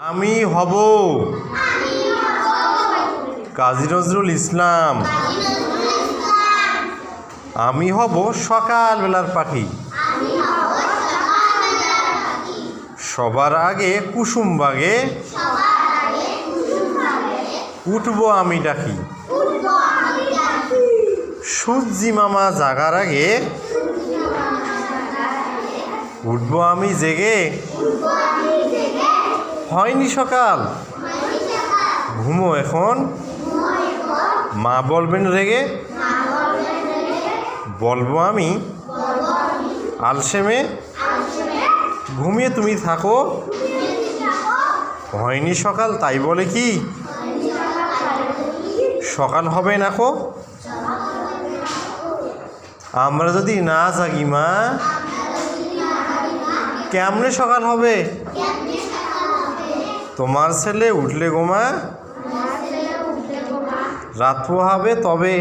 আমি হব কাজী নজরুল ইসলাম। আমি হব সকালবেলার পাখি, সবার আগে কুসুম বাগে উঠবো আমি ডাকি। সূর্যি মামা জাগার আগে উঠবো আমি জেগে। হয়নি সকাল, ঘুমো এখন, মা বলবেন রেগে। বলবো আমি আলসেমে, ঘুমিয়ে তুমি থাকো। হয়নি সকাল তাই বলে কি সকাল হবে না কো। আমরা যদি না জাগি মা, কেমনে সকাল হবে? তোমার ছেলে উঠলে গোমা, রাত পোহাবে তবে।